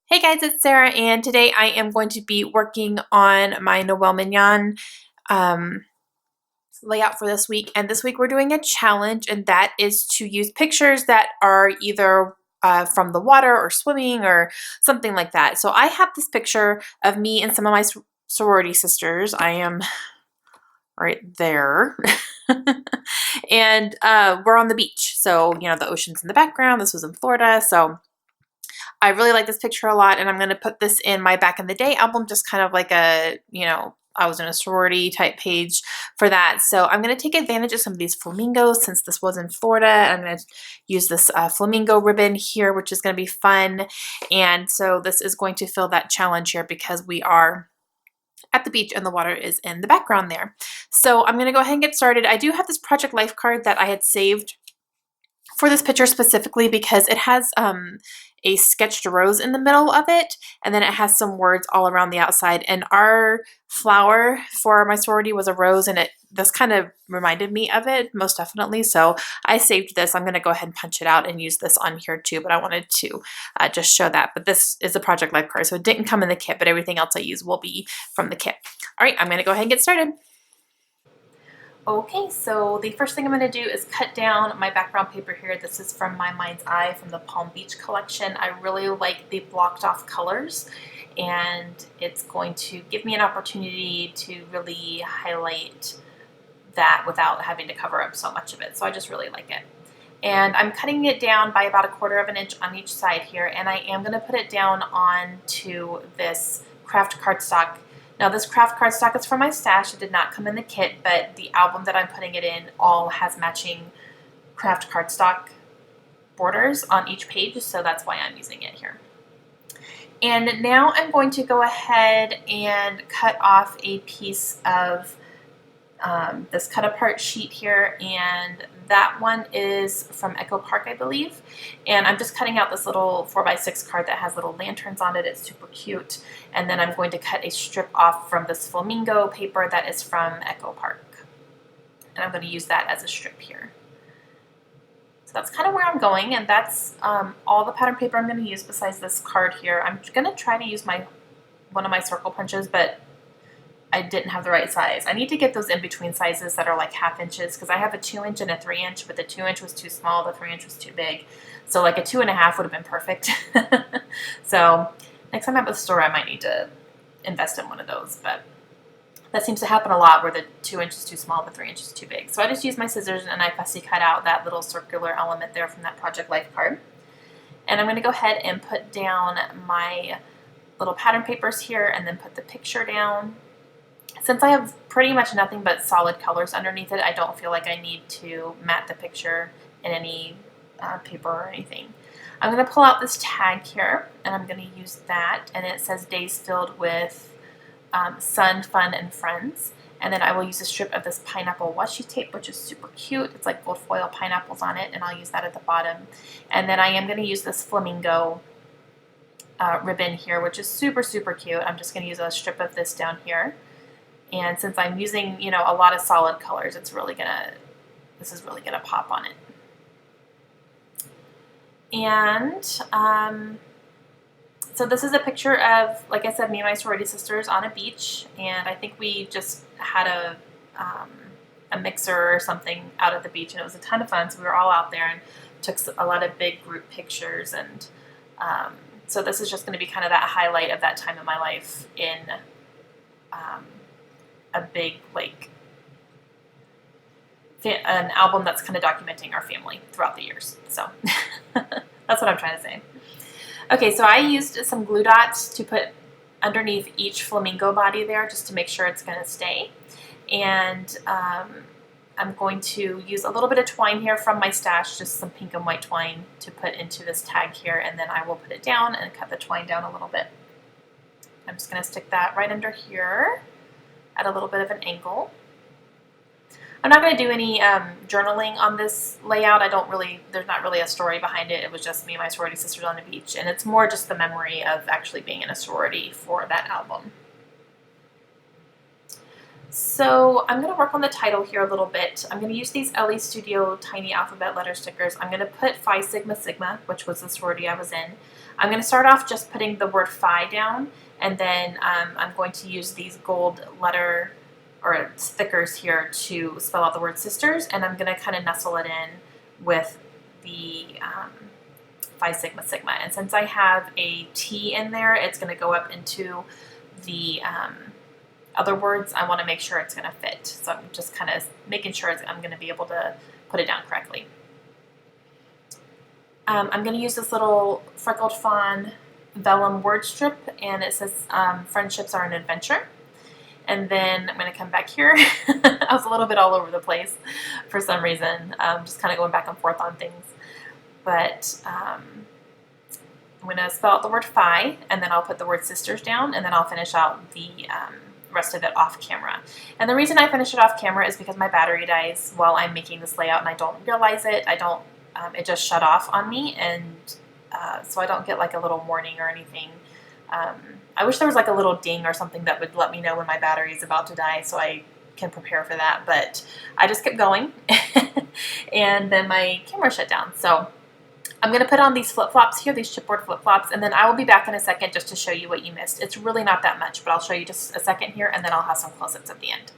Hey guys, it's Sarah, and today I am going to be working on my Noel Mignon layout for this week. And this week we're doing a challenge, and that is to use pictures that are either from the water or swimming or something like that. So I have this picture of me and some of my sorority sisters. I am right there. And we're on the beach. So, you know, the ocean's in the background. This was in Florida. So I really like this picture a lot, and I'm going to put this in my back in the day album, just kind of like a, you know, I was in a sorority type page for that. So I'm going to take advantage of some of these flamingos since this was in Florida. I'm going to use this flamingo ribbon here, which is going to be fun. And so this is going to fill that challenge here because we are at the beach and the water is in the background there. So I'm going to go ahead and get started. I do have this Project Life card that I had saved for this picture specifically because it has a sketched rose in the middle of it, and then it has some words all around the outside. And our flower for my sorority was a rose, and this kind of reminded me of it most definitely. So I saved this. I'm going to go ahead and punch it out and use this on here too, but I wanted to just show that. But this is a Project Life card, so it didn't come in the kit, but everything else I use will be from the kit. All right, I'm going to go ahead and get started. Okay, so the first thing I'm going to do is cut down my background paper here. This is from my Mind's Eye from the Palm Beach collection. I really like the blocked off colors, and it's going to give me an opportunity to really highlight that without having to cover up so much of it. So I just really like it. And I'm cutting it down by about 1/4 inch on each side here, and I am going to put it down onto this craft cardstock. Now this craft cardstock is from my stash. It did not come in the kit, but the album that I'm putting it in all has matching craft cardstock borders on each page, so that's why I'm using it here. And now I'm going to go ahead and cut off a piece of this cut apart sheet here, and that one is from Echo Park, I believe. And I'm just cutting out this little 4x6 card that has little lanterns on it. It's super cute. And then I'm going to cut a strip off from this flamingo paper that is from Echo Park. And I'm going to use that as a strip here. So that's kind of where I'm going, and that's all the pattern paper I'm going to use besides this card here. I'm going to try to use one of my circle punches, but I didn't have the right size. I need to get those in-between sizes that are like 1/2 inches, because I have a 2-inch and a 3-inch, but the 2-inch was too small, the 3-inch was too big. So like a 2.5 would have been perfect. So next time I'm at the store, I might need to invest in one of those, but that seems to happen a lot where the 2-inch is too small, the 3-inch is too big. So I just used my scissors and I fussy cut out that little circular element there from that Project Life card. And I'm going to go ahead and put down my little pattern papers here and then put the picture down. Since I have pretty much nothing but solid colors underneath it, I don't feel like I need to matte the picture in any paper or anything. I'm going to pull out this tag here, and I'm going to use that, and it says Days Filled with Sun, Fun, and Friends. And then I will use a strip of this pineapple washi tape, which is super cute. It's like gold foil pineapples on it, and I'll use that at the bottom. And then I am going to use this flamingo ribbon here, which is super, super cute. I'm just going to use a strip of this down here. And since I'm using, you know, a lot of solid colors, this is really gonna pop on it. And so this is a picture of, like I said, me and my sorority sisters on a beach, and I think we just had a mixer or something out at the beach, and it was a ton of fun. So we were all out there and took a lot of big group pictures, and so this is just going to be kind of that highlight of that time in my life in a big, like, an album that's kind of documenting our family throughout the years. So that's what I'm trying to say. Okay, so I used some glue dots to put underneath each flamingo body there just to make sure it's going to stay. And I'm going to use a little bit of twine here from my stash, just some pink and white twine to put into this tag here, and then I will put it down and cut the twine down a little bit. I'm just going to stick that right under here at a little bit of an angle. I'm not going to do any journaling on this layout. There's not really a story behind it. It was just me and my sorority sisters on the beach, and it's more just the memory of actually being in a sorority for that album. So I'm going to work on the title here a little bit. I'm going to use these LE Studio tiny alphabet letter stickers. I'm going to put Phi Sigma Sigma, which was the sorority I was in. I'm going to start off just putting the word Phi down, and then I'm going to use these gold letter or stickers here to spell out the word sisters, and I'm going to kind of nestle it in with the Phi Sigma Sigma. And since I have a T in there, it's going to go up into the other words. I want to make sure it's going to fit. So I'm just kind of making sure I'm going to be able to put it down correctly. I'm going to use this little freckled fawn vellum word strip, and it says friendships are an adventure. And then I'm going to come back here. I was a little bit all over the place for some reason, just kind of going back and forth on things. But I'm going to spell out the word Phi, and then I'll put the word sisters down, and then I'll finish out the rest of it off camera. And the reason I finish it off camera is because my battery dies while I'm making this layout, and I don't realize it. It just shut off on me, and so I don't get like a little warning or anything. I wish there was like a little ding or something that would let me know when my battery is about to die so I can prepare for that, but I just kept going and then my camera shut down. So I'm going to put on these flip-flops here, these chipboard flip-flops, and then I will be back in a second just to show you what you missed. It's really not that much, but I'll show you just a second here, and then I'll have some close-ups at the end.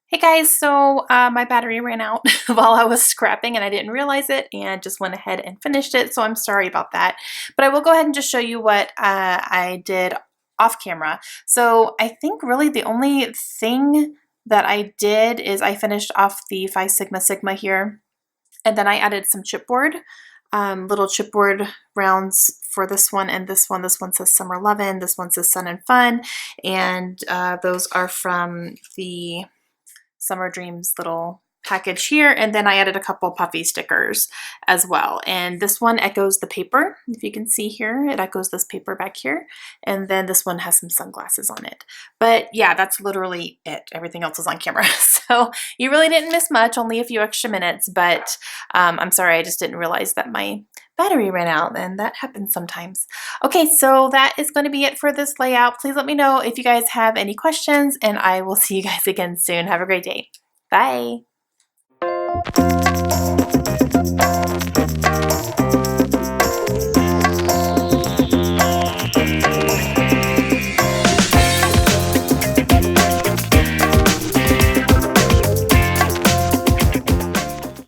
Hey guys, so my battery ran out while I was scrapping and I didn't realize it and just went ahead and finished it, so I'm sorry about that. But I will go ahead and just show you what I did off camera. So I think really the only thing that I did is I finished off the Phi Sigma Sigma here. And then I added some chipboard, little chipboard rounds for this one and this one. This one says Summer Lovin', this one says Sun and Fun, and those are from the Summer Dreams little package here. And then I added a couple puffy stickers as well. And this one echoes the paper. If you can see here, it echoes this paper back here. And then this one has some sunglasses on it. But yeah, that's literally it. Everything else is on camera. So you really didn't miss much, only a few extra minutes, but I'm sorry, I just didn't realize that my battery ran out, and that happens sometimes. Okay, so that is going to be it for this layout. Please let me know if you guys have any questions, and I will see you guys again soon. Have a great day. Bye.